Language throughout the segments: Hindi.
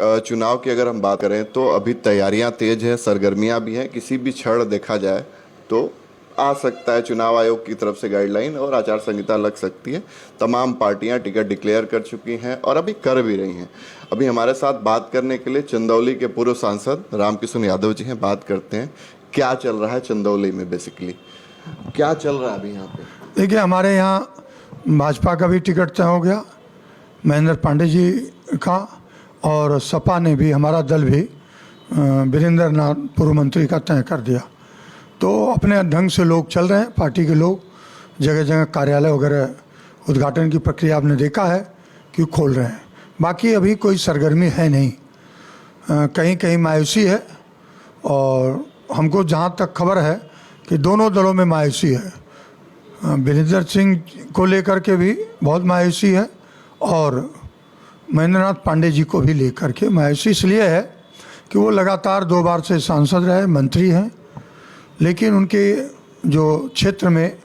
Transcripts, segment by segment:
चुनाव की अगर हम बात करें तो अभी तैयारियां तेज हैं, सरगर्मियां भी हैं। किसी भी क्षण देखा जाए तो आ सकता है चुनाव आयोग की तरफ से गाइडलाइन और आचार संहिता लग सकती है। तमाम पार्टियां टिकट डिक्लेयर कर चुकी हैं और अभी कर भी रही हैं। अभी हमारे साथ बात करने के लिए चंदौली के पूर्व सांसद रामकिशोर यादव जी हैं। बात करते हैं क्या चल रहा है चंदौली में, बेसिकली क्या चल रहा है अभी यहाँ पे। देखिए, हमारे यहाँ भाजपा का भी टिकट तय हो गया, महेंद्र पांडे जी का, और सपा ने भी, हमारा दल भी वीरेंद्र नाथ पूर्व मंत्री का तय कर दिया। तो अपने ढंग से लोग चल रहे हैं, पार्टी के लोग जगह जगह कार्यालय वगैरह उद्घाटन की प्रक्रिया आपने देखा है कि खोल रहे हैं। बाकी अभी कोई सरगर्मी है नहीं, कहीं कहीं मायूसी है, और हमको जहाँ तक खबर है कि दोनों दलों में मायूसी है। वीरेंद्र सिंह को लेकर के भी बहुत मायूसी है और महेंद्र नाथ पांडे जी को भी लेकर के मायूसी इसलिए है कि वो लगातार 2 बार से सांसद रहे, मंत्री हैं, लेकिन उनके जो क्षेत्र में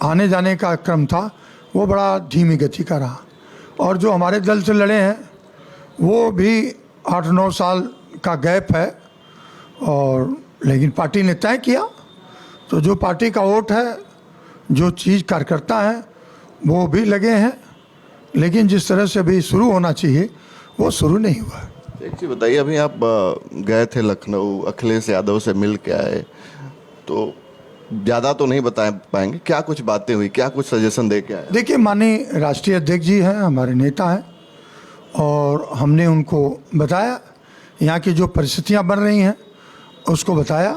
आने जाने का क्रम था वो बड़ा धीमी गति का रहा। और जो हमारे दल से लड़े हैं वो भी 8-9 साल का गैप है, और लेकिन पार्टी ने तय किया। तो जो पार्टी का वोट है, जो चीज़ कार्यकर्ता हैं वो भी लगे हैं, लेकिन जिस तरह से अभी शुरू होना चाहिए वो शुरू नहीं हुआ। एक चीज़ बताइए, अभी आप गए थे लखनऊ, अखिलेश यादव से मिल के आए, तो ज़्यादा तो नहीं बता पाएंगे, क्या कुछ बातें हुई, क्या कुछ सजेशन दे के आए? देखिए, माननीय राष्ट्रीय अध्यक्ष जी हैं, हमारे नेता हैं, और हमने उनको बताया यहाँ की जो परिस्थितियाँ बन रही हैं उसको बताया,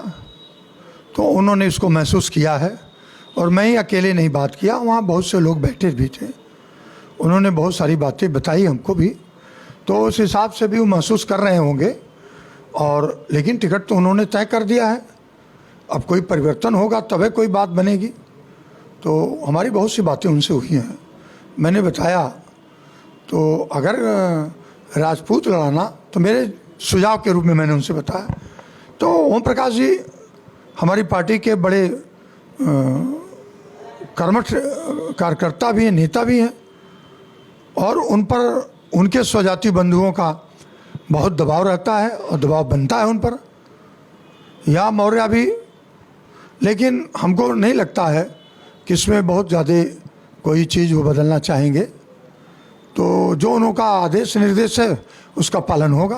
तो उन्होंने इसको महसूस किया है। और मैं ही अकेले नहीं बात किया, वहाँ बहुत से लोग बैठे भी थे, उन्होंने बहुत सारी बातें बताई हमको भी, तो उस हिसाब से भी वो महसूस कर रहे होंगे। और लेकिन टिकट तो उन्होंने तय कर दिया है, अब कोई परिवर्तन होगा तभी कोई बात बनेगी। तो हमारी बहुत सी बातें उनसे हुई हैं, मैंने बताया। तो अगर राजपूत लड़ाना तो मेरे सुझाव के रूप में मैंने उनसे बताया। तो ओम प्रकाश जी हमारी पार्टी के बड़े कर्मठ कार्यकर्ता भी हैं, नेता भी हैं, और उन पर उनके स्वजाति बंधुओं का बहुत दबाव रहता है और दबाव बनता है उन पर, या मौर्य भी। लेकिन हमको नहीं लगता है कि इसमें बहुत ज़्यादा कोई चीज़ वो बदलना चाहेंगे। तो जो उनका आदेश निर्देश है उसका पालन होगा।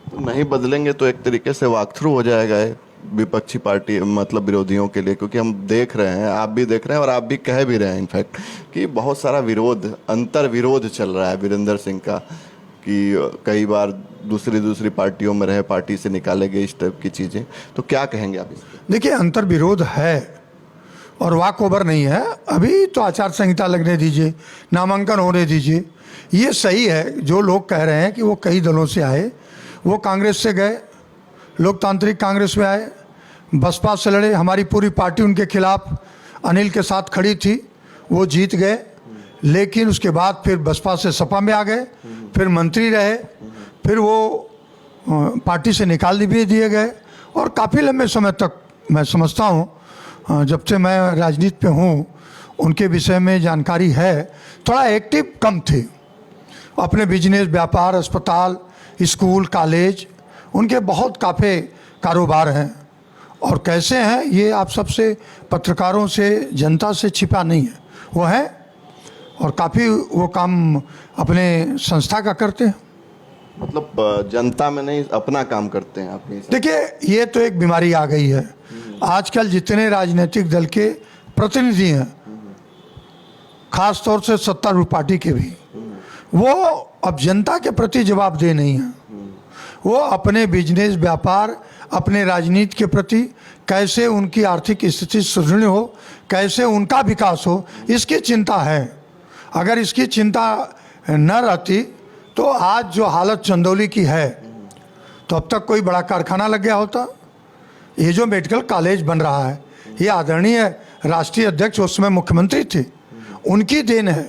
तो नहीं बदलेंगे तो एक तरीके से वॉक थ्रू हो जाएगा ये विपक्षी पार्टी, मतलब विरोधियों के लिए, क्योंकि हम देख रहे हैं, आप भी देख रहे हैं और आप भी कह भी रहे हैं इनफैक्ट कि बहुत सारा विरोध, अंतर विरोध चल रहा है वीरेंद्र सिंह का, कि कई बार दूसरी पार्टियों में रहे, पार्टी से निकाले गए, इस टाइप की चीज़ें। तो क्या कहेंगे आप इसको? देखिए, अंतर विरोध है और वॉक ओवर नहीं है। अभी तो आचार संहिता लगने दीजिए, नामांकन होने दीजिए। ये सही है जो लोग कह रहे हैं कि वो कई दलों से आए, वो कांग्रेस से गए, लोकतांत्रिक कांग्रेस में आए, बसपा से लड़े, हमारी पूरी पार्टी उनके खिलाफ अनिल के साथ खड़ी थी, वो जीत गए, लेकिन उसके बाद फिर बसपा से सपा में आ गए, फिर मंत्री रहे, फिर वो पार्टी से निकाल भी दिए गए, और काफ़ी लंबे समय तक मैं समझता हूँ, जब से मैं राजनीति पे हूँ उनके विषय में जानकारी है, थोड़ा एक्टिव कम थे। अपने बिजनेस, व्यापार, अस्पताल, स्कूल, कॉलेज, उनके बहुत काफ़ी कारोबार हैं, और कैसे हैं ये आप सबसे, पत्रकारों से, जनता से छिपा नहीं है, वो है, और काफ़ी वो काम अपने संस्था का करते हैं। मतलब जनता में नहीं, अपना काम करते हैं आप? देखिए, ये तो एक बीमारी आ गई है आजकल, जितने राजनीतिक दल के प्रतिनिधि हैं, खास तौर से सत्तारूढ़ पार्टी के भी, वो अब जनता के प्रति जवाबदेह नहीं है। वो अपने बिजनेस, व्यापार, अपने राजनीति के प्रति कैसे उनकी आर्थिक स्थिति सुदृढ़ हो, कैसे उनका विकास हो, इसकी चिंता है। अगर इसकी चिंता न रहती तो आज जो हालत चंदौली की है, तो अब तक कोई बड़ा कारखाना लग गया होता। ये जो मेडिकल कॉलेज बन रहा है, ये आदरणीय राष्ट्रीय अध्यक्ष उस समय मुख्यमंत्री थे, उनकी देन है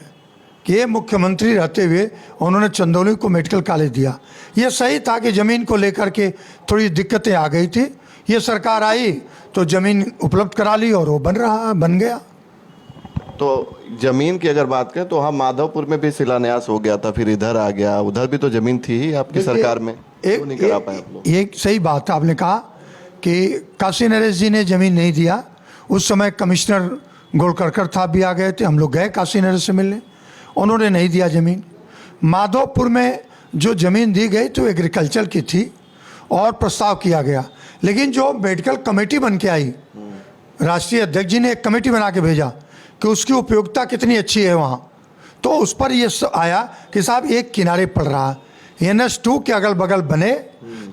कि ये मुख्यमंत्री रहते हुए उन्होंने चंदौली को मेडिकल कॉलेज दिया। ये सही था कि ज़मीन को लेकर के थोड़ी दिक्कतें आ गई थी, ये सरकार आई तो ज़मीन उपलब्ध करा ली और वो बन गया। तो जमीन की अगर बात करें तो हाँ, माधवपुर में भी शिलान्यास हो गया था, फिर इधर आ गया, उधर भी तो जमीन थी ही आपकी सरकार में, क्यों नहीं करा पाए आप लोग? एक सही बात आपने कहा कि काशी नरेश जी ने जमीन नहीं दिया। उस समय कमिश्नर गोलकरकर साहब भी आ गए थे, हम लोग गए काशी नरेश से मिलने, उन्होंने नहीं दिया ज़मीन। माधवपुर में जो ज़मीन दी गई तो एग्रीकल्चर की थी और प्रस्ताव किया गया, लेकिन जो मेडिकल कमेटी बन के आई, राष्ट्रीय अध्यक्ष जी ने एक कमेटी बना के भेजा कि उसकी उपयोगिता कितनी अच्छी है वहाँ, तो उस पर ये आया कि साहब एक किनारे पड़ रहा है, NH2 के अगल बगल बने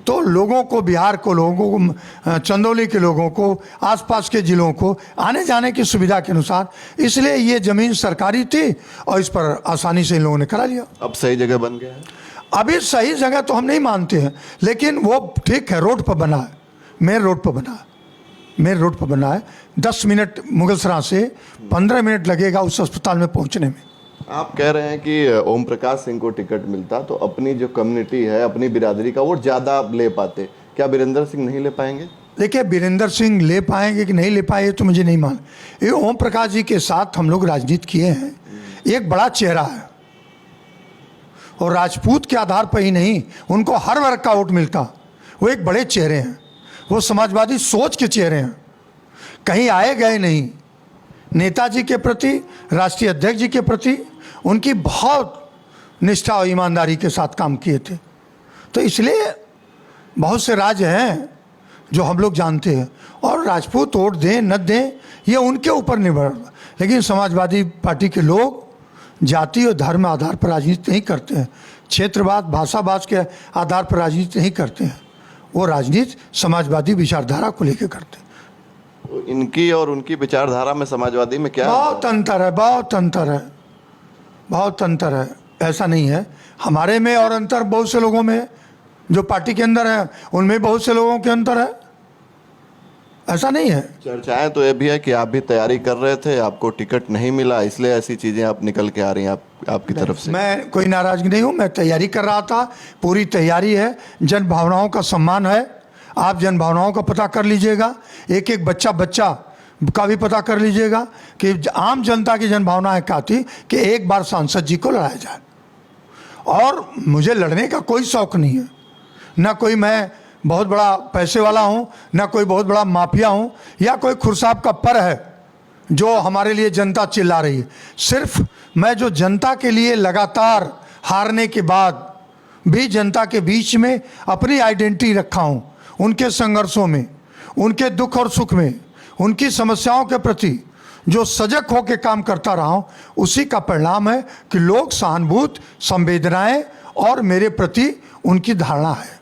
तो लोगों को, बिहार को लोगों को, चंदौली के लोगों को, आसपास के ज़िलों को आने जाने की सुविधा के अनुसार, इसलिए ये ज़मीन सरकारी थी और इस पर आसानी से इन लोगों ने करा लिया। अब सही जगह बन गया है? अभी सही जगह तो हम नहीं मानते हैं, लेकिन वो ठीक है, रोड पर बना है, मेन रोड पर बना है, मेन रोड पर बना है। 10 मिनट मुगलसराय से 15 मिनट लगेगा उस अस्पताल में पहुंचने में। आप कह रहे हैं कि ओम प्रकाश सिंह को टिकट मिलता तो अपनी जो कम्युनिटी है, अपनी बिरादरी का वोट ज़्यादा ले पाते, क्या वीरेंद्र सिंह नहीं ले पाएंगे? देखिए, वीरेंद्र सिंह ले पाएंगे कि नहीं ले पाए तो मुझे नहीं मान। ये ओम प्रकाश जी के साथ हम लोग राजनीति किए हैं, एक बड़ा चेहरा है और राजपूत के आधार पर ही नहीं, उनको हर वर्ग का वोट मिलता। वो एक बड़े चेहरे हैं, वो समाजवादी सोच के चेहरे हैं, कहीं आए गए नहीं। नेताजी के प्रति, राष्ट्रीय अध्यक्ष जी के प्रति उनकी बहुत निष्ठा और ईमानदारी के साथ काम किए थे। तो इसलिए बहुत से राज्य हैं जो हम लोग जानते हैं, और राजपूत वोट दें न दें ये उनके ऊपर निर्भर, लेकिन समाजवादी पार्टी के लोग जाति और धर्म आधार पर राजनीति नहीं करते हैं, क्षेत्रवाद, भाषावाद के आधार पर राजनीति नहीं करते हैं, वो राजनीति समाजवादी विचारधारा को लेकर करते हैं। तो इनकी और उनकी विचारधारा में, समाजवादी में क्या बहुत अंतर है, बहुत अंतर है, बहुत अंतर है। ऐसा नहीं है, हमारे में और अंतर बहुत से लोगों में है, जो पार्टी के अंदर है उनमें बहुत से लोगों के अंतर है, ऐसा नहीं है। चर्चाएं तो ये भी है कि आप भी तैयारी कर रहे थे, आपको टिकट नहीं मिला, इसलिए ऐसी चीजें आप निकल के आ रही हैं आपकी तरफ से। मैं कोई नाराजगी नहीं हूँ, मैं तैयारी कर रहा था, पूरी तैयारी है, जन भावनाओं का सम्मान है। आप जन भावनाओं का पता कर लीजिएगा, एक एक बच्चा का भी पता कर लीजिएगा कि आम जनता की जन भावनाएं क्या थी कि एक बार सांसद जी को लड़ाया जाए। और मुझे लड़ने का कोई शौक नहीं है, ना कोई मैं बहुत बड़ा पैसे वाला हूँ, ना कोई बहुत बड़ा माफिया हूँ, या कोई खुरसाब का पर है जो हमारे लिए जनता चिल्ला रही है। सिर्फ मैं जो जनता के लिए लगातार हारने के बाद भी जनता के बीच में अपनी आइडेंटिटी रखा हूँ, उनके संघर्षों में, उनके दुख और सुख में, उनकी समस्याओं के प्रति जो सजग होकर काम करता रहा हूँ, उसी का परिणाम है कि लोग सहानुभूत, संवेदनाएं और मेरे प्रति उनकी धारणा है।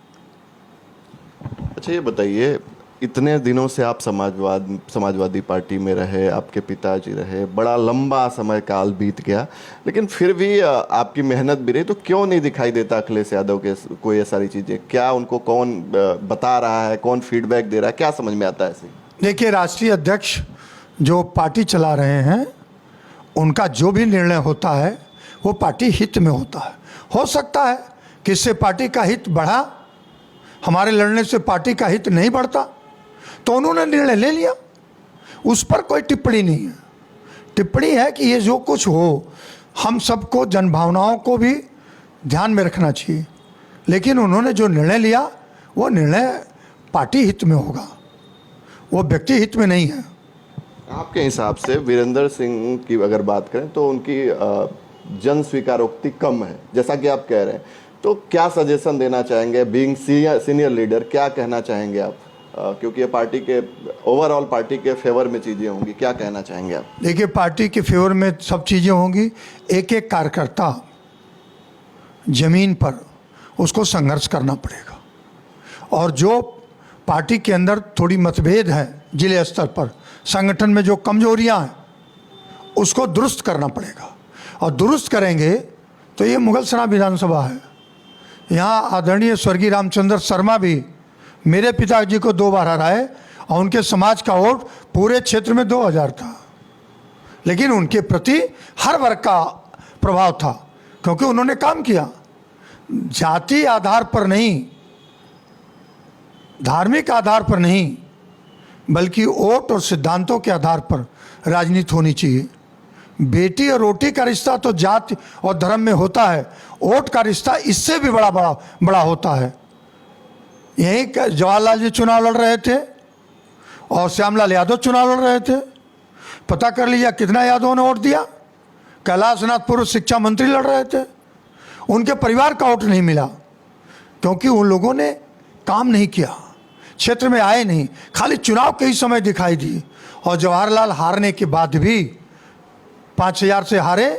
अच्छा, ये बताइए, इतने दिनों से आप समाजवादी पार्टी में रहे, आपके पिताजी रहे, बड़ा लंबा समय काल बीत गया, लेकिन फिर भी आपकी मेहनत भी रही, तो क्यों नहीं दिखाई देता अखिलेश यादव के कोई ये सारी चीज़ें? क्या उनको कौन बता रहा है, कौन फीडबैक दे रहा है, क्या समझ में आता है ऐसे? देखिए, राष्ट्रीय अध्यक्ष जो पार्टी चला रहे हैं, उनका जो भी निर्णय होता है वो पार्टी हित में होता है। हो सकता है कि इससे पार्टी का हित बढ़ा, हमारे लड़ने से पार्टी का हित नहीं बढ़ता, तो उन्होंने निर्णय ले लिया, उस पर कोई टिप्पणी नहीं है। टिप्पणी है कि ये जो कुछ हो, हम सबको जनभावनाओं को भी ध्यान में रखना चाहिए, लेकिन उन्होंने जो निर्णय लिया वो निर्णय पार्टी हित में होगा, वो व्यक्ति हित में नहीं है। आपके हिसाब से वीरेंद्र सिंह की अगर बात करें तो उनकी जन स्वीकारोक्ति कम है, जैसा कि आप कह रहे हैं, तो क्या सजेशन देना चाहेंगे? बीइंग सीनियर लीडर, क्या कहना चाहेंगे आप? क्योंकि ये पार्टी के ओवरऑल पार्टी के फेवर में चीज़ें होंगी, क्या कहना चाहेंगे आप? देखिए, पार्टी के फेवर में सब चीज़ें होंगी, एक एक कार्यकर्ता जमीन पर उसको संघर्ष करना पड़ेगा, और जो पार्टी के अंदर थोड़ी मतभेद है जिले स्तर पर, संगठन में जो कमजोरियां हैं, उसको दुरुस्त करना पड़ेगा, और दुरुस्त करेंगे तो ये मुगलसराय विधानसभा है, यहाँ आदरणीय स्वर्गीय रामचंद्र शर्मा भी मेरे पिताजी को 2 बार हराए, और उनके समाज का वोट पूरे क्षेत्र में 2000 था, लेकिन उनके प्रति हर वर्ग का प्रभाव था, क्योंकि उन्होंने काम किया। जाति आधार पर नहीं, धार्मिक आधार पर नहीं, बल्कि वोट और सिद्धांतों के आधार पर राजनीति होनी चाहिए। बेटी और रोटी का रिश्ता तो जाति और धर्म में होता है, वोट का रिश्ता इससे भी बड़ा बड़ा बड़ा होता है। यहीं जवाहरलाल जी चुनाव लड़ रहे थे और श्यामलाल यादव चुनाव लड़ रहे थे। पता कर लीजिए कितना यादवों ने वोट दिया। कैलाश नाथ पूर्व शिक्षा मंत्री लड़ रहे थे, उनके परिवार का वोट नहीं मिला क्योंकि उन लोगों ने काम नहीं किया, क्षेत्र में आए नहीं, खाली चुनाव के ही समय दिखाई दिए। और जवाहरलाल हारने के बाद भी 5,000 से हारे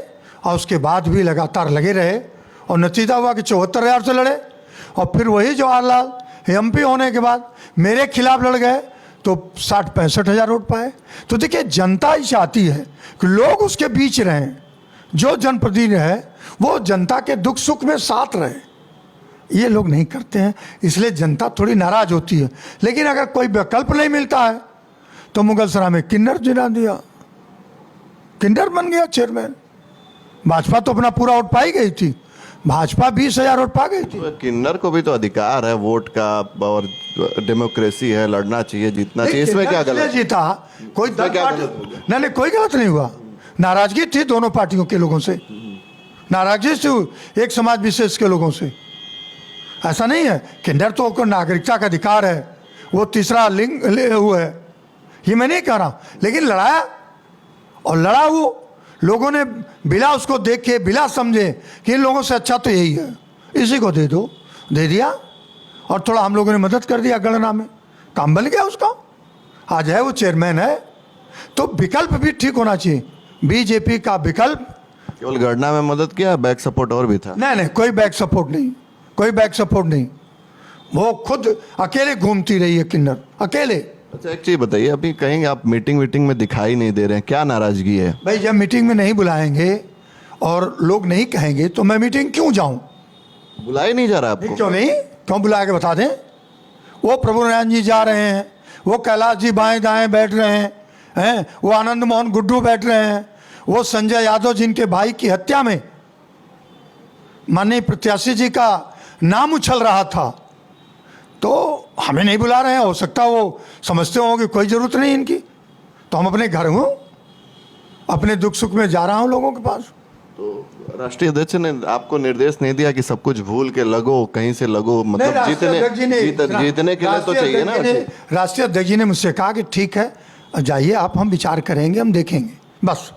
और उसके बाद भी लगातार लगे रहे और नतीजा हुआ कि 74,000 से लड़े। और फिर वही जवाहरलाल एमपी होने के बाद मेरे खिलाफ लड़ गए तो 60-65 हज़ार वोट पाए। तो देखिए जनता ही चाहती है कि लोग उसके बीच रहें, जो जनप्रतिनिधि है वो जनता के दुख सुख में साथ रहे। ये लोग नहीं करते हैं, इसलिए जनता थोड़ी नाराज होती है। लेकिन अगर कोई विकल्प नहीं मिलता है तो मुगलसराय में किन्नर जिला दिया, किन्नर बन गया चेयरमैन। भाजपा तो अपना पूरा वोट पाई गई थी, भाजपा 20,000 वोट पा गई थी। किन्नर को भी तो अधिकार है वोट का और डेमोक्रेसी है, लड़ना चाहिए, जीतना चाहिए, इसमें क्या गलत? जीता कोई क्या गलत हो गया? नहीं, कोई गलत नहीं हुआ। नाराजगी थी दोनों पार्टियों के लोगों से, नाराजगी थी एक समाज विशेष के लोगों से। ऐसा नहीं है, किन्नर तो नागरिकता का अधिकार है, वो तीसरा लिंग हुआ है, ये मैं नहीं कह रहा। लेकिन लड़ाया और लड़ा वो लोगों ने बिना उसको देखे, बिना समझे कि इन लोगों से अच्छा तो यही है, इसी को दे दो, दे दिया। और थोड़ा हम लोगों ने मदद कर दिया, गणना में काम बन गया उसका, आज है वो चेयरमैन है। तो विकल्प भी ठीक होना चाहिए। बीजेपी का विकल्प केवल गणना में मदद किया, बैक सपोर्ट और भी था? नहीं, कोई बैक सपोर्ट नहीं, कोई बैक सपोर्ट नहीं। वो खुद अकेले घूमती रही है किन्नर, अकेले। अच्छा एक चीज बताइए, अभी कहीं आप मीटिंग में दिखाई नहीं दे रहे हैं, क्या नाराजगी है? भाई जब मीटिंग में नहीं बुलाएंगे और लोग नहीं कहेंगे तो मैं मीटिंग क्यों जाऊं? बुलाया नहीं जा रहा आपको? क्यों नहीं, क्यों बुला के बता दें। वो प्रभु नारायण जी जा रहे हैं, वो कैलाश जी बाएं दाएं बैठ रहे हैं, वो आनंद मोहन गुड्डू बैठ रहे हैं, वो संजय यादव जिनके भाई की हत्या में माननीय प्रत्याशी जी का नाम उछल रहा था, तो हमें नहीं बुला रहे हैं। हो सकता वो समझते हो कि कोई ज़रूरत नहीं इनकी, तो हम अपने घर हूँ, अपने दुख सुख में जा रहा हूँ लोगों के पास। तो राष्ट्रीय अध्यक्ष ने आपको निर्देश नहीं दिया कि सब कुछ भूल के लगो, कहीं से लगो, मतलब जीतने के लिए तो चाहिए ना? राष्ट्रीय अध्यक्ष जी ने मुझसे कहा कि ठीक है जाइए आप, हम विचार करेंगे, हम देखेंगे, बस।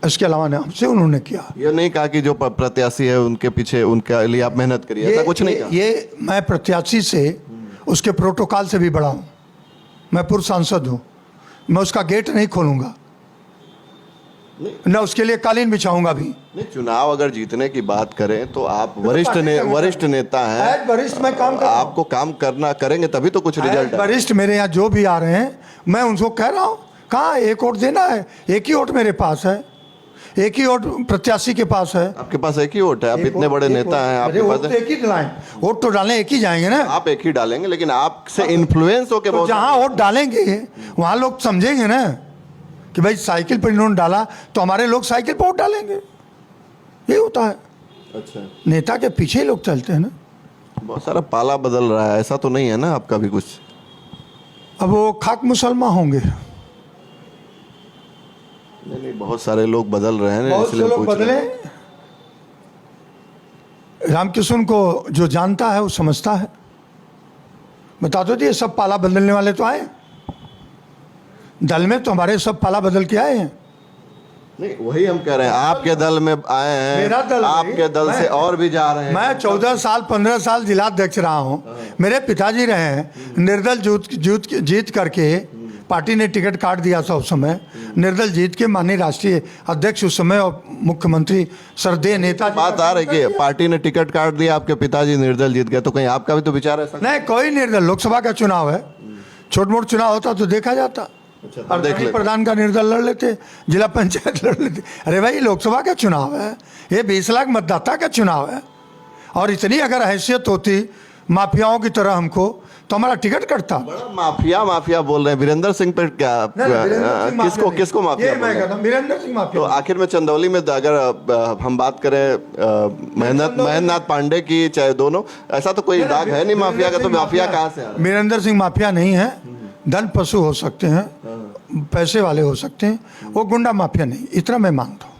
इसके अलावा हमसे उन्होंने किया। ये नहीं कहा कि जो प्रत्याशी है उनके पीछे उनके लिए आप मेहनत करिए, ऐसा कुछ नहीं कहा? ये मैं प्रत्याशी से, उसके प्रोटोकॉल से भी बड़ा हूँ। मैं पूर्व सांसद हूँ, मैं उसका गेट नहीं खोलूंगा, न उसके लिए कालीन बिछाऊंगा भी नहीं। चुनाव अगर जीतने की बात करें तो आप वरिष्ठ नेता हैं, वरिष्ठ मैं काम कर, आपको काम करना करेंगे तभी तो कुछ रिजल्ट। वरिष्ठ मेरे यहाँ जो भी आ रहे हैं, मैं उनको कह रहा हूँ कहाँ एक वोट देना है, एक ही वोट मेरे पास है, एक ही वोट प्रत्याशी के पास है। आपके पास एक ही वोट है, आप इतने बड़े नेता हैं, आपके पास एक ही डालें, वोट तो डालें एक ही जाएंगे ना। आप एक ही डालेंगे, लेकिन आपसे इन्फ्लुएंस होकर तो जहाँ वोट डालेंगे वहाँ लोग समझेंगे ना कि भाई साइकिल पर इन्होंने डाला तो हमारे लोग साइकिल पर वोट डालेंगे, ये होता है। अच्छा, नेता के पीछे ही लोग चलते हैं ना। बहुत सारा पाला बदल रहा है, ऐसा तो नहीं है ना आपका भी कुछ? अब वो खाक मुसलमान होंगे। नहीं, बहुत सारे लोग बदल रहे हैं, बहुत से लोग बदले। रामकिशन को जो जानता है वो समझता है। बता दो ये सब पाला बदलने वाले तो आए दल में, तो हमारे सब पाला बदल के आए हैं। नहीं, वही हम कह रहे हैं, आपके दल में आए हैं, मेरा दल, आपके दल से और भी जा रहे हैं। मैं 14 साल 15 साल जिलाध्यक्ष रहा हूँ। मेरे पिताजी रहे हैं, निर्दल जीत करके पार्टी ने टिकट काट दिया था उस समय, निर्दल जीत के माननीय राष्ट्रीय अध्यक्ष उस समय और मुख्यमंत्री श्रद्धेय नेता। बात आ रही कि पार्टी ने टिकट काट दिया, आपके पिताजी निर्दल जीत गए, तो कहीं आपका भी तो विचार है? नहीं, कोई निर्दल, लोकसभा का चुनाव है, छोट मोट चुनाव होता तो देखा जाता। अच्छा, देख ले, प्रधान का निर्दल लड़ लेते, जिला पंचायत लड़ लेते। अरे भाई लोकसभा का चुनाव है, ये 20 लाख मतदाता का चुनाव है, और इतनी अगर हैसियत होती माफियाओं की तरह हमको तो हमारा टिकट कटता। माफिया बोल रहे हैं वीरेंद्र सिंह पे, क्या किसको माफिया? मैं कहता हूं वीरेंद्र सिंह माफिया। तो आखिर में चंदौली में अगर हम बात करें महेंद्रनाथ पांडे की, चाहे दोनों, ऐसा तो कोई दाग है नहीं माफिया का, तो माफिया कहाँ से आ रहा है? वीरेंद्र सिंह माफिया नहीं है, धन पशु हो सकते हैं, पैसे वाले हो सकते हैं, वो गुंडा माफिया नहीं, इतना मैं मानता हूँ।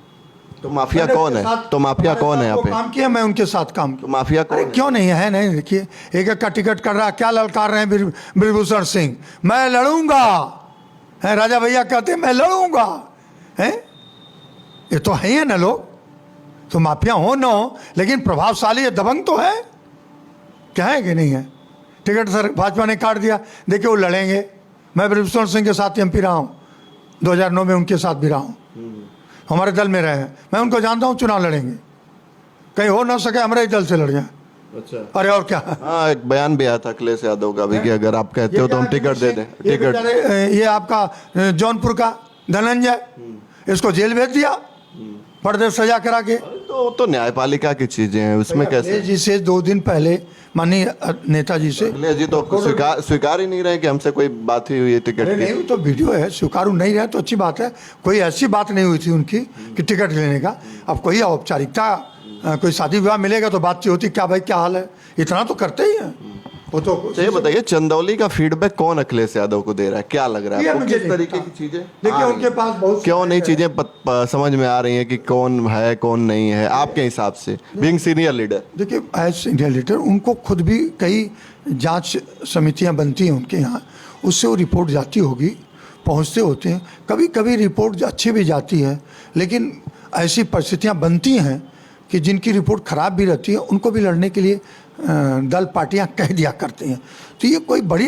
तो माफिया कौन है? तो माफिया कौन है यहाँ पे? काम किया, मैं उनके साथ काम तो किया। माफिया कौन अरे है? क्यों नहीं है? नहीं, देखिए एक एक का टिकट कर रहा, क्या ललकार रहे हैं ब्रिजभूषण सिंह, मैं लड़ूंगा है, राजा भैया कहते हैं मैं लड़ूंगा है, ये तो है ही ना लोग। तो माफिया हो ना हो, लेकिन प्रभावशाली दबंग तो है, क्या है कि नहीं है? टिकट सर भाजपा ने काट दिया, देखिए वो लड़ेंगे। मैं ब्रिजभूषण सिंह के साथ एमपी रहा हूँ, 2009 में उनके साथ भी रहा हूँ, हमारे दल में रहे हैं, मैं उनको जानता हूँ, चुनाव लड़ेंगे, कहीं हो ना सके हमारे ही दल से लड़ जाए। अच्छा, अरे और क्या। हाँ एक बयान भी आया था अखिलेश यादव का भी कि अगर आप कहते हो तो हम टिकट दे दें। ये टिकट बेचारे, ये आपका जौनपुर का धनंजय, इसको जेल भेज दिया फर्दर सजा करा के। तो न्यायपालिका की चीजें हैं, उसमें कैसे? अखिलेश जी से 2 दिन पहले माननीय नेताजी से, अखिलेश जी तो स्वीकार ही नहीं रहे कि हमसे कोई बात ही हुई है टिकट अरे की। नहीं, वो तो वीडियो है, स्वीकार नहीं रहे तो अच्छी बात है। कोई ऐसी बात नहीं हुई थी उनकी कि टिकट लेने का। अब कोई औपचारिकता, कोई शादी विवाह मिलेगा तो बातचीत होती, क्या भाई क्या हाल है, इतना तो करते ही हैं वो तो। तो ये बताइए, चंदौली का फीडबैक कौन अखिलेश यादव को दे रहा है? क्या लग रहा है ये आपको? मुझे किस नहीं तरीके पता। की चीजें देखिए आ रही उनके हैं? पास बहुत क्यों नहीं चीजें समझ में आ रही हैं कि कौन है कौन नहीं है आपके हिसाब से, बीइंग सीनियर लीडर? देखिए एज सीनियर लीडर उनको खुद भी कई जांच समितियां बनती हैं उनके यहाँ, उससे वो रिपोर्ट जाती होगी, पहुँचते होते हैं, कभी कभी रिपोर्ट अच्छी भी जाती है, लेकिन ऐसी परिस्थितियां बनती हैं कि जिनकी रिपोर्ट खराब भी रहती है, उनको भी लड़ने के लिए दल पार्टियां कह दिया करती हैं। तो ये कोई बड़ी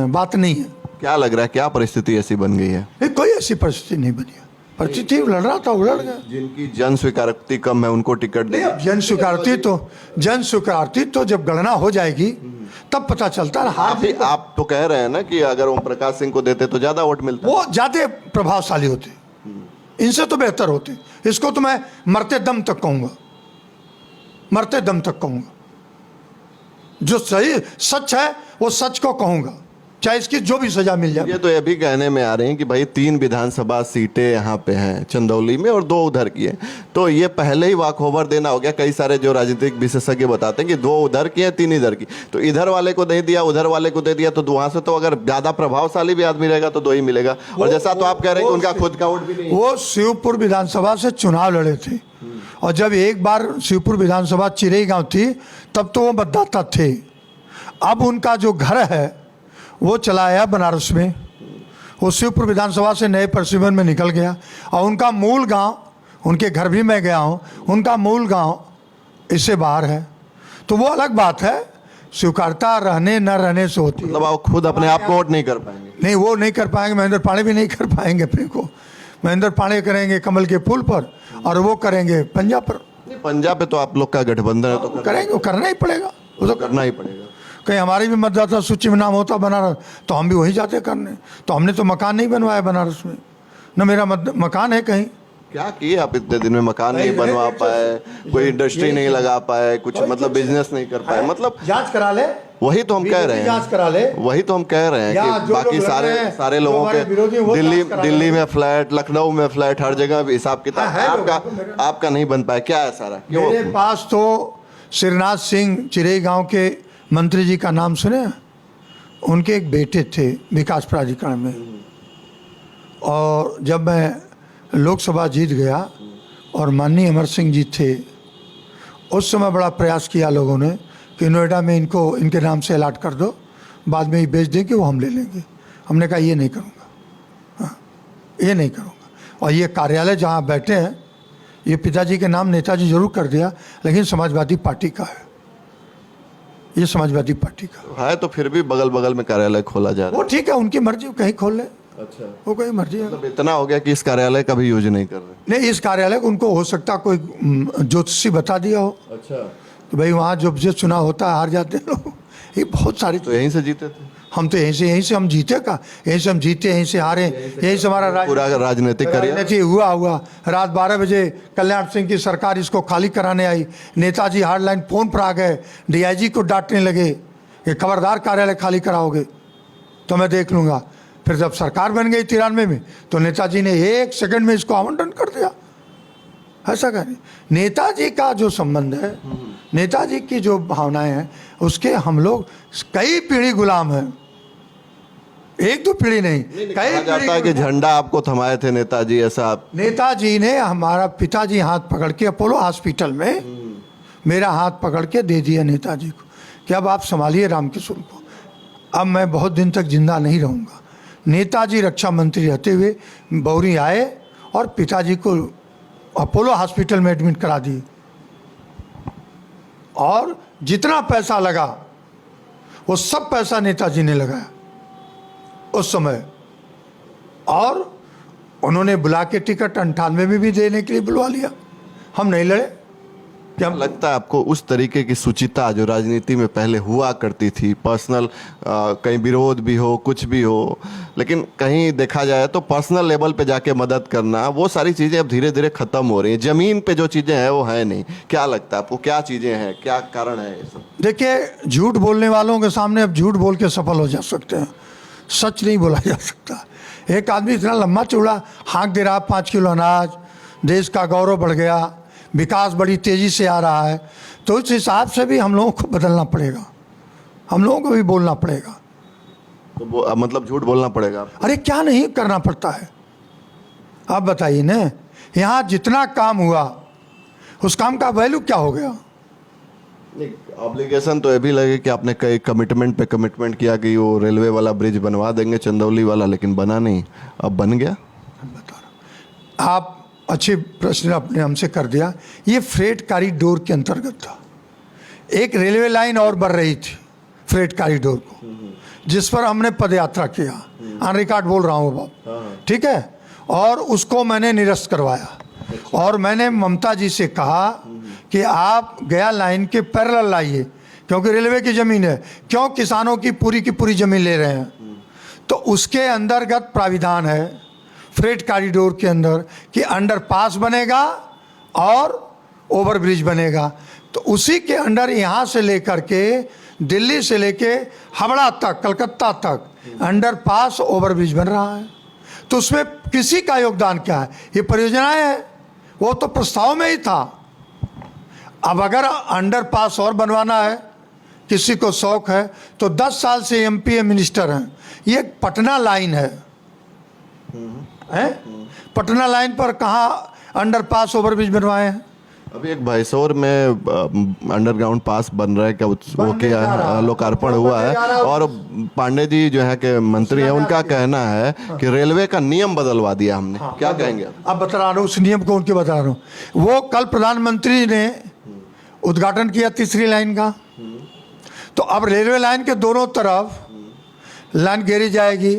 बात नहीं है। क्या लग रहा है, क्या परिस्थिति ऐसी बन गई है? ये कोई ऐसी परिस्थिति नहीं बनी है, परिस्थिति लड़ रहा था वो लड़ गया। जिनकी जन स्वीकृति कम है उनको टिकट नहीं, दे? अब जन स्वीकृति तो जब गणना हो जाएगी तब पता चलता है। हार आप तो कह रहे हैं ना कि अगर ओम प्रकाश सिंह को देते तो ज्यादा वोट मिलता। वो ज्यादा प्रभावशाली होते, इनसे तो बेहतर होते। इसको तो मैं मरते दम तक कहूंगा, मरते दम तक कहूंगा। जो सही सच है वो सच को कहूंगा, चाहे इसकी जो भी सजा मिल जाए। ये तो ये भी कहने में आ रहे हैं कि भाई 3 विधानसभा सीटें यहाँ पे हैं चंदौली में और 2 उधर की है, तो ये पहले ही वॉकओवर देना हो गया। कई सारे जो राजनीतिक विशेषज्ञ बताते हैं कि 2 उधर की है, 3 इधर की, तो इधर वाले को नहीं दिया, उधर वाले को दे दिया, तो वहां से तो अगर ज्यादा प्रभावशाली भी आदमी रहेगा तो 2 ही मिलेगा। और जैसा तो आप कह रहे हैं कि उनका खुद का वोट भी नहीं। वो शिवपुर विधानसभा से चुनाव लड़े थे, और जब एक बार शिवपुर विधानसभा चिरई गांव थी तब तो वो मतदाता थे। अब उनका जो घर है वो चला आया बनारस में, वो शिवपुर विधानसभा से नए परिसीमन में निकल गया, और उनका मूल गांव, उनके घर भी मैं गया हूं, उनका मूल गांव इससे बाहर है। तो वो अलग बात है, स्वीकारता रहने न रहने से होती है। मतलब आप खुद अपने आप को वोट नहीं कर पाएंगे? नहीं, वो नहीं कर पाएंगे, महेंद्र पांडे भी नहीं कर पाएंगे अपने को। महेंद्र पांडे करेंगे कमल के फूल पर, और वो करेंगे पंजाब पर। पंजाब पे तो आप लोग का गठबंधन है, तो करेंगे, वो करना ही पड़ेगा, वो तो करना ही पड़ेगा। कहीं हमारी भी मतदाता सूची में नाम होता बनारस तो हम भी वहीं जाते करने। तो हमने तो मकान नहीं बनवाया बनारस में, न मेरा मकान है कहीं। क्या किए आप इतने दिन में? मकान नहीं बनवा पाए, कोई इंडस्ट्री नहीं लगा पाए, कुछ मतलब बिजनेस नहीं कर पाए, मतलब जांच करा ले, वही तो हम कह रहे हैं, जांच करा ले। वही तो हम कह रहे हैं कि बाकी सारे लोगों के दिल्ली में फ्लैट, लखनऊ में फ्लैट, हर जगह हिसाब किताब आपका नहीं बन पाया। क्या है सारा? मेरे पास तो श्रीनाथ सिंह चिरई गांव के मंत्री जी का नाम सुने, उनके एक बेटे थे विकास प्राधिकरण में, और जब मैं लोकसभा जीत गया और माननीय अमर सिंह जी थे, उस समय बड़ा प्रयास किया लोगों ने कि नोएडा में इनको इनके नाम से अलाट कर दो, बाद में ही बेच देंगे, वो हम ले लेंगे। हमने कहा ये नहीं करूँगा, हाँ ये नहीं करूँगा। और ये कार्यालय जहाँ बैठे हैं ये पिताजी के नाम नेताजी जरूर कर दिया, लेकिन समाजवादी पार्टी का है, ये समाजवादी पार्टी का है, तो फिर भी बगल बगल में कार्यालय खोला जा रहा है। वो ठीक है, उनकी मर्जी, कहीं खोल ले। अच्छा, वो कोई मर्जी है। मतलब इतना हो गया कि इस कार्यालय का भी यूज नहीं कर रहे? नहीं, इस कार्यालय को उनको हो सकता कोई ज्योतिषी बता दिया हो अच्छा, कि भाई वहाँ जो चुनाव होता है हार जाते हैं लोग। ये बहुत सारी तो यहीं से जीते थे हम, तो यहीं से हम जीते का, यहीं से हम जीते, यहीं से हारे, यहीं से हमारा पूरा राजनीतिक करियर हुआ। रात 12 बजे कल्याण सिंह की सरकार इसको खाली कराने आई, नेताजी हार्डलाइन फोन पर आ गए, डीआईजी को डांटने लगे कि खबरदार कार्यालय खाली कराओगे तो मैं देख लूँगा। फिर जब सरकार बन गई 93 में तो नेताजी ने 1 सेकंड में इसको आवंटन कर दिया। ऐसा करें, नेताजी का जो संबंध है, नेताजी की जो भावनाएं हैं, उसके हम लोग कई पीढ़ी गुलाम हैं, एक दो पीढ़ी नहीं, कहा कई जाता है कि झंडा आपको थमाए थे नेताजी, ऐसा आप नेताजी ने हमारा पिताजी हाथ पकड़ के अपोलो हॉस्पिटल में मेरा हाथ पकड़ के दे दिया नेताजी को कि अब आप संभालिए रामकिशोर को, अब मैं बहुत दिन तक जिंदा नहीं रहूँगा। नेताजी रक्षा मंत्री रहते हुए बौरी आए और पिताजी को अपोलो हॉस्पिटल में एडमिट करा दिए, और जितना पैसा लगा वो सब पैसा नेताजी ने लगाया उस समय, और उन्होंने बुला के टिकट 98 में भी देने के लिए बुलवा लिया। हम नहीं लड़े। क्या लगता है आपको उस तरीके की सुचिता जो राजनीति में पहले हुआ करती थी, पर्सनल कहीं विरोध भी हो कुछ भी हो, लेकिन कहीं देखा जाए तो पर्सनल लेवल पे जाके मदद करना, वो सारी चीज़ें अब धीरे धीरे ख़त्म हो रही हैं, ज़मीन पे जो चीज़ें हैं वो है नहीं। क्या लगता है आपको, क्या चीज़ें हैं, क्या कारण है ये सब? देखिए, झूठ बोलने वालों के सामने अब झूठ बोल के सफल हो जा सकते हैं, सच नहीं बोला जा सकता। एक आदमी इतना लंबा चौड़ा हाँक दे रहा, 5 किलो अनाज, देश का गौरव बढ़ गया, विकास बड़ी तेज़ी से आ रहा है, तो इस हिसाब से भी हम लोगों को बदलना पड़ेगा, हम लोगों को भी बोलना पड़ेगा। तो मतलब झूठ बोलना पड़ेगा। अरे क्या नहीं करना पड़ता है, आप बताइए ना। यहाँ जितना काम हुआ उस काम का वैल्यू क्या हो गया? ऑब्लिगेशन तो ये भी लगे कि आपने कई कमिटमेंट पे कमिटमेंट किया कि वो रेलवे वाला ब्रिज बनवा देंगे, चंदौली वाला, लेकिन बना नहीं, अब बन गया। बता रहा, आप अच्छे प्रश्न आपने हमसे कर दिया। ये फ्रेट कॉरिडोर के अंतर्गत था। एक रेलवे लाइन और बढ़ रही थी फ्रेट कॉरिडोर को, जिस पर हमने पदयात्रा किया, ऑन रिकॉर्ड बोल रहा हूँ बाप, ठीक है, और उसको मैंने निरस्त करवाया। और मैंने ममता जी से कहा कि आप गया लाइन के पैरेलल लाइए, क्योंकि रेलवे की ज़मीन है, क्यों किसानों की पूरी ज़मीन ले रहे हैं। तो उसके अंतर्गत प्राविधान है फ्रेट कॉरिडोर के अंदर कि अंडरपास बनेगा और ओवरब्रिज बनेगा। तो उसी के अंडर यहाँ से लेकर के दिल्ली से लेके हावड़ा तक, कलकत्ता तक अंडरपास ओवरब्रिज बन रहा है। तो उसमें किसी का योगदान क्या है? ये परियोजनाएं हैं, वो तो प्रस्ताव में ही था। अब अगर अंडरपास और बनवाना है, किसी को शौक है, तो 10 साल से एमपी मिनिस्टर हैं। ये पटना लाइन है, पटना लाइन पर कहाँ अंडरपास ओवरब्रिज बनवाए हैं? अभी एक भैंसौर में अंडरग्राउंड पास बन रहा है, क्या वो क्या लोकार्पण हुआ है, और पांडे जी जो है कि मंत्री हैं, उनका कहना है कि रेलवे का नियम बदलवा दिया हमने। क्या कहेंगे आप? अब बता रहा हूँ उस नियम को, उनके बता रहा हूँ। वो कल प्रधानमंत्री ने उद्घाटन किया तीसरी लाइन का, तो अब रेलवे लाइन के दोनों तरफ लाइन घेरी जाएगी,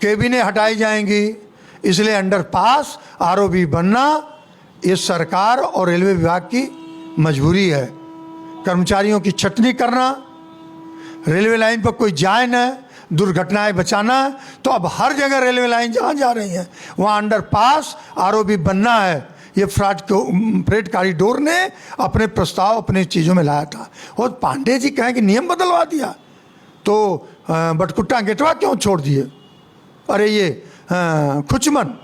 केबिनें हटाई जाएंगी, इसलिए अंडरपास आरओबी बनना ये सरकार और रेलवे विभाग की मजबूरी है। कर्मचारियों की छटनी करना, रेलवे लाइन पर कोई जाए न, दुर्घटनाएं बचाना। तो अब हर जगह रेलवे लाइन जहाँ जा रही है वहाँ अंडरपास आरओबी बनना है। ये फ्रेट कॉरिडोर ने अपने प्रस्ताव अपने चीज़ों में लाया था, और पांडे जी कहें कि नियम बदलवा दिया, तो बटकुट्टा गेटवा क्यों छोड़ दिए? अरे ये खुचमन,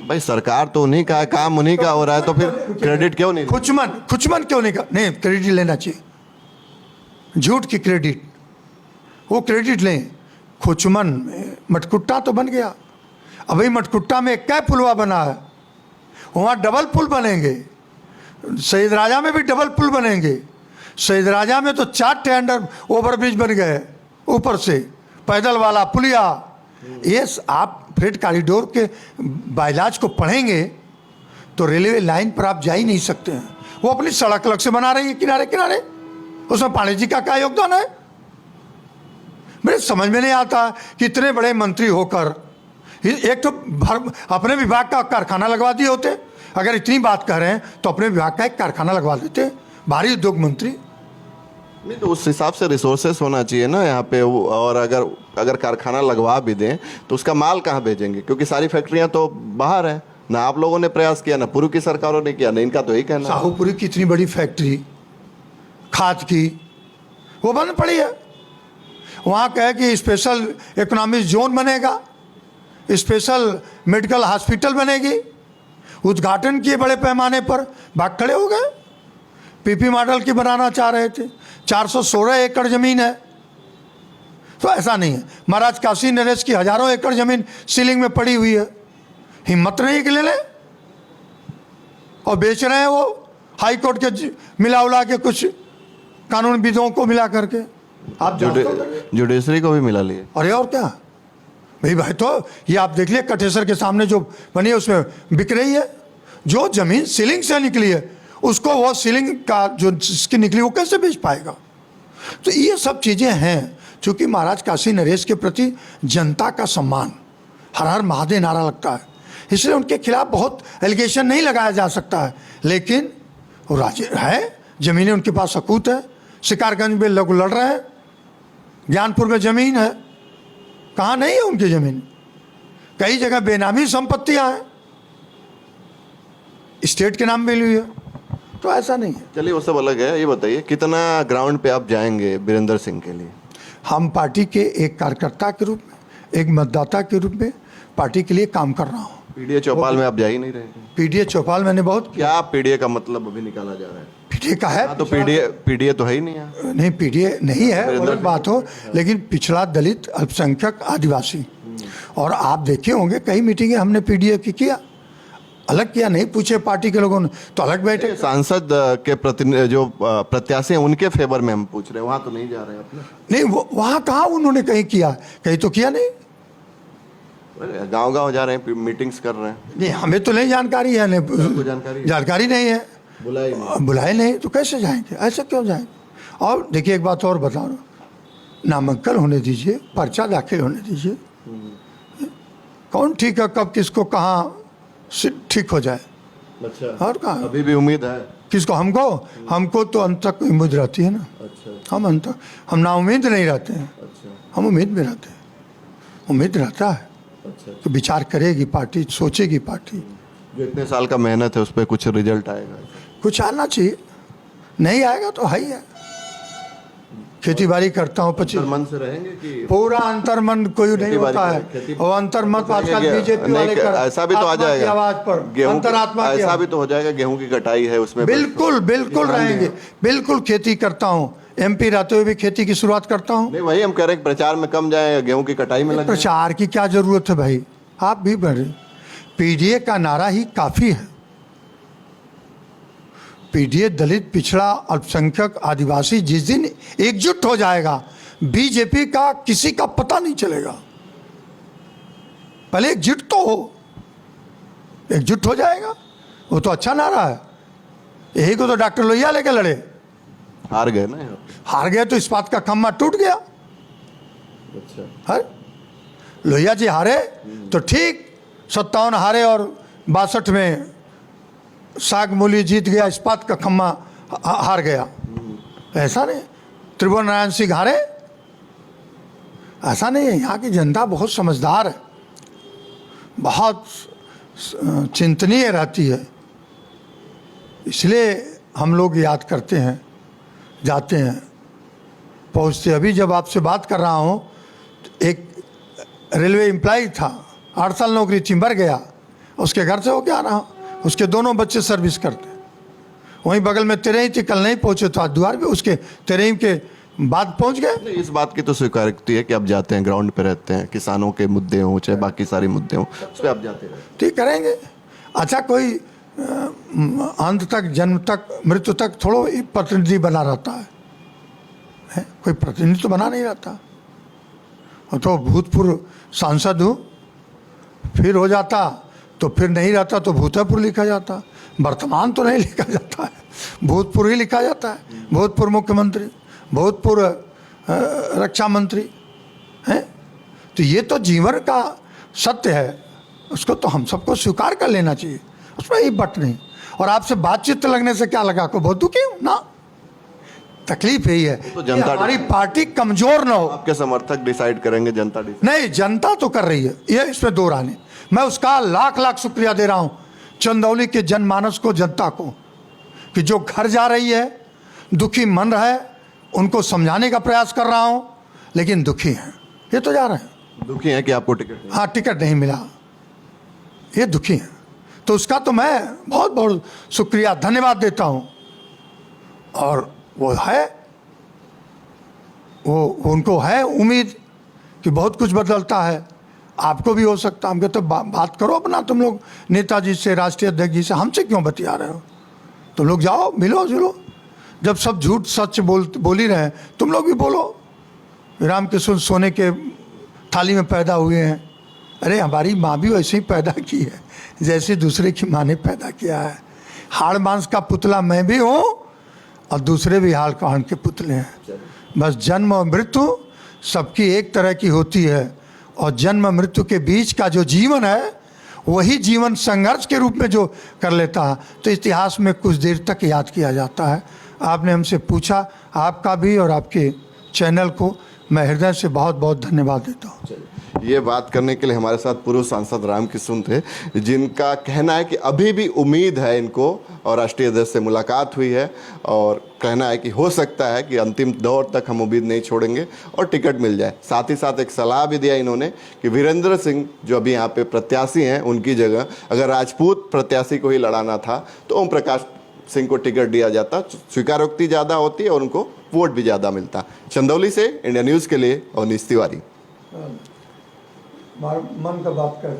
भाई सरकार तो उन्हीं का है, काम उन्हीं का हो रहा है, तो फिर क्रेडिट क्यों नहीं? खुचमन क्यों नहीं? नहीं, क्रेडिट लेना चाहिए, झूठ की क्रेडिट, वो क्रेडिट लें। खुचमन में मटकुट्टा तो बन गया, अभी मटकुट्टा में क्या पुलवा बना है, वहाँ डबल पुल बनेंगे। शहीद राजा में भी डबल पुल बनेंगे। शहीद राजा में तो 4 टेंडर ओवरब्रिज बन गए, ऊपर से पैदल वाला पुलिया। ये आप फ्रेट कॉरिडोर के बायलाज को पढ़ेंगे तो रेलवे लाइन पर आप जा ही नहीं सकते हैं। वो अपनी सड़क अलग से बना रही है किनारे किनारे, उसमें पांडे जी का क्या योगदान है? मेरे समझ में नहीं आता कि इतने बड़े मंत्री होकर एक तो अपने विभाग का कारखाना लगवा दिए होते। अगर इतनी बात कह रहे हैं तो अपने विभाग का एक कारखाना लगवा देते, भारी उद्योग मंत्री। नहीं तो उस हिसाब से रिसोर्सेस होना चाहिए ना यहाँ पे, और अगर कारखाना लगवा भी दें तो उसका माल कहाँ भेजेंगे? क्योंकि सारी फैक्ट्रियाँ तो बाहर है ना। आप लोगों ने प्रयास किया ना, पूर्व की सरकारों ने किया ना, इनका तो यही कहना। शाहूपुरी की इतनी बड़ी फैक्ट्री खाद की, वो बंद पड़ी है। वहाँ कहे कि स्पेशल इकोनॉमिक जोन बनेगा, स्पेशल मेडिकल हॉस्पिटल बनेगी, उद्घाटन किए बड़े पैमाने पर, भाग खड़े हो गए। पीपी मॉडल की बनाना चाह रहे थे, 416 एकड़ ज़मीन है, तो ऐसा नहीं है। महाराज काशी नरेश की हजारों एकड़ जमीन सीलिंग में पड़ी हुई है, हिम्मत नहीं कि ले लें और बेच रहे हैं वो हाई कोर्ट के मिला उला के कुछ कानूनविदों को मिला करके। आप जुडिशरी को भी मिला लिए। अरे और क्या भाई तो ये आप देख लिए कटेसर के सामने जो बनी है उसमें बिक रही है। जो जमीन सीलिंग से निकली है उसको वो सीलिंग का जो जिसकी निकली वो कैसे बेच पाएगा। तो ये सब चीज़ें हैं। चूँकि महाराज काशी नरेश के प्रति जनता का सम्मान, हर हर महादेव नारा लगता है, इसलिए उनके खिलाफ बहुत एलिगेशन नहीं लगाया जा सकता है। लेकिन वो राजे है, ज़मीनें उनके पास सकूत है, शिकारगंज में लोग लड़ रहे हैं, ज्ञानपुर में ज़मीन है, कहाँ नहीं है उनकी ज़मीन, कई जगह बेनामी संपत्तियाँ हैं, स्टेट के नाम मिली हुई है। तो ऐसा नहीं है। चलिए वो सब अलग है, ये बताइए कितना ग्राउंड पे आप जाएंगे वीरेंद्र सिंह के लिए? हम पार्टी के एक कार्यकर्ता के रूप में, एक मतदाता के रूप में पार्टी के लिए काम कर रहा हूँ। पीडीए चौपाल में आप जा ही नहीं रहे? पीडीए चौपाल मैंने बहुत क्या पीडीए का मतलब अभी निकाला जा रहा है? पीडीए का है तो पीडीए तो है ही नहीं है। नहीं, पीडीए नहीं है अलग बात हो, लेकिन पिछड़ा दलित अल्पसंख्यक आदिवासी। और आप देखे होंगे कई मीटिंगें हमने पीडीए की किया, अलग किया नहीं, पूछे पार्टी के लोगों ने तो अलग बैठे। सांसद के जो प्रत्याशी हैं उनके फेवर में हम पूछ रहे हैं, वहां तो नहीं जा रहे हैं अपने? नहीं, वो वहाँ कहाँ उन्होंने कहीं किया, कहीं तो किया नहीं। गांव-गांव जा रहे हैं, मीटिंग्स कर रहे हैं। नहीं, हमें तो नहीं जानकारी है, नहीं जानकारी नहीं है, बुलाए नहीं तो कैसे जाएंगे, ऐसे क्यों जाएंगे। और देखिए एक बात और बता रहा, नामांकन होने दीजिए, पर्चा दाखिल होने दीजिए, कौन ठीक है कब किसको कहाँ ठीक हो जाए। अच्छा, और कहाँ अभी भी उम्मीद है किसको? हमको तो अंत तक उम्मीद रहती है ना। अच्छा, हम अंत तक, हम ना उम्मीद नहीं रहते हैं, हम उम्मीद में रहते हैं। उम्मीद रहता है तो विचार करेगी पार्टी, सोचेगी पार्टी। जो इतने साल का मेहनत है उस पर कुछ रिजल्ट आएगा? कुछ आना चाहिए, नहीं आएगा तो है ही है। खेती बाड़ी करता हूँ 25 मन से रहेंगे कि पूरा अंतर्मन कोई नहीं होता है। और अंतर्मत आजकल बीजेपी वाले ऐसा भी तो आ जाएगा आवाज पर अंतरात्मा की ऐसा भी तो हो जाएगा, गेहूं की कटाई है उसमें बिल्कुल बिल्कुल रहेंगे। बिल्कुल खेती करता हूँ, एमपी रहते हुए भी खेती की शुरुआत करता हूँ। नहीं, वही हम कह रहे हैं प्रचार में कम जाए, गेहूं की कटाई में लग। प्रचार की क्या जरूरत है भाई, आप भी बढ़े। पीडीए का नारा ही काफी है। पीडीए दलित, पिछड़ा, अल्पसंख्यक, आदिवासी जिस दिन एकजुट हो जाएगा, बीजेपी का किसी का पता नहीं चलेगा। पहले एकजुट तो हो, एकजुट हो जाएगा वो तो अच्छा नारा है। यही को तो डॉक्टर लोहिया लेके लड़े, हार गए ना। हार गए तो इस्पात का खम्मा टूट गया। अच्छा, है लोहिया जी हारे तो ठीक, 57 हारे और 62 में साग मूली जीत गया, इस्पात का खम्मा हार गया। ऐसा नहीं, त्रिभुवन नारायण सिंह हारे, ऐसा नहीं है। यहाँ की जनता बहुत समझदार है, बहुत चिंतनीय रहती है, इसलिए हम लोग याद करते हैं, जाते हैं, पहुँचते। अभी जब आपसे बात कर रहा हूँ तो एक रेलवे एम्प्लॉय था, 8 साल नौकरी थी, मर गया, उसके घर से होके आ रहा हूँ, उसके दोनों बच्चे सर्विस करते, वहीं बगल में तेरही थी, कल नहीं पहुँचे तो आज द्वार पे उसके तेरही के बाद पहुँच गए। इस बात की तो स्वीकारोक्ति है कि आप जाते हैं, ग्राउंड पे रहते हैं, किसानों के मुद्दे हों चाहे बाकी सारे मुद्दे हों, उस पर आप जाते हैं। ठीक करेंगे। अच्छा, कोई अंत तक, जन्म तक, मृत्यु तक थोड़ा प्रतिनिधि बना रहता है? कोई प्रतिनिधि तो बना नहीं रहता। तो भूतपूर्व सांसद हूँ, फिर हो जाता तो फिर नहीं रहता तो भूतपूर्व लिखा जाता, वर्तमान तो नहीं लिखा जाता है, भूतपूर्व ही लिखा जाता है। भूतपूर्व मुख्यमंत्री, भूतपूर्व रक्षा मंत्री हैं, तो ये तो जीवन का सत्य है, उसको तो हम सबको स्वीकार कर लेना चाहिए, उसमें ही बट नहीं। और आपसे बातचीत लगने से क्या लगा, को बहुत दुखी हूँ ना, तकलीफ यही है तो जनता, हमारी पार्टी कमजोर ना हो। आपके समर्थक डिसाइड करेंगे, जनता डिसाइड नहीं, जनता तो कर रही है, ये इसमें दो राय नहीं। मैं उसका लाख लाख शुक्रिया दे रहा हूं चंदौली के जनमानस को, जनता को, कि जो घर जा रही है, दुखी मन रहे, उनको समझाने का प्रयास कर रहा हूं, लेकिन दुखी हैं, ये तो जा रहे हैं। दुखी हैं कि आपको टिकट, हाँ, टिकट नहीं मिला, ये दुखी हैं, तो उसका तो मैं बहुत बहुत शुक्रिया, धन्यवाद देता हूं। और वो है, वो उनको है उम्मीद कि बहुत कुछ बदलता है, आपको भी हो सकता है। हम कहते बात करो अपना, तुम लोग नेताजी से, राष्ट्रीय अध्यक्ष जी से, हमसे क्यों बतिया रहे हो? तुम लोग जाओ, मिलो जुलो। जब सब झूठ सच बोल ही रहे हैं, तुम लोग भी बोलो। रामकृष्ण सोने के थाली में पैदा हुए हैं। अरे हमारी माँ भी वैसे ही पैदा की है जैसे दूसरे की माँ ने पैदा किया है। हाड़ मांस का पुतला मैं भी हूँ और दूसरे भी हाड़ कान के पुतले हैं। बस जन्म और मृत्यु सबकी एक तरह की होती है, और जन्म मृत्यु के बीच का जो जीवन है वही जीवन संघर्ष के रूप में जो कर लेता है तो इतिहास में कुछ देर तक याद किया जाता है। आपने हमसे पूछा, आपका भी और आपके चैनल को मैं हृदय से बहुत बहुत धन्यवाद देता हूँ। ये बात करने के लिए हमारे साथ पूर्व सांसद रामकृष्ण थे, जिनका कहना है कि अभी भी उम्मीद है इनको, और राष्ट्रीय अध्यक्ष से मुलाकात हुई है और कहना है कि हो सकता है कि अंतिम दौर तक हम उम्मीद नहीं छोड़ेंगे और टिकट मिल जाए। साथ ही साथ एक सलाह भी दिया इन्होंने कि वीरेंद्र सिंह जो अभी यहाँ पे प्रत्याशी हैं, उनकी जगह अगर राजपूत प्रत्याशी को ही लड़ाना था तो ओम प्रकाश सिंह को टिकट दिया जाता, स्वीकारोक्ति ज़्यादा होती और उनको वोट भी ज़्यादा मिलता। चंदौली से इंडिया न्यूज़ के लिए अवनीश तिवारी। मन का बात कर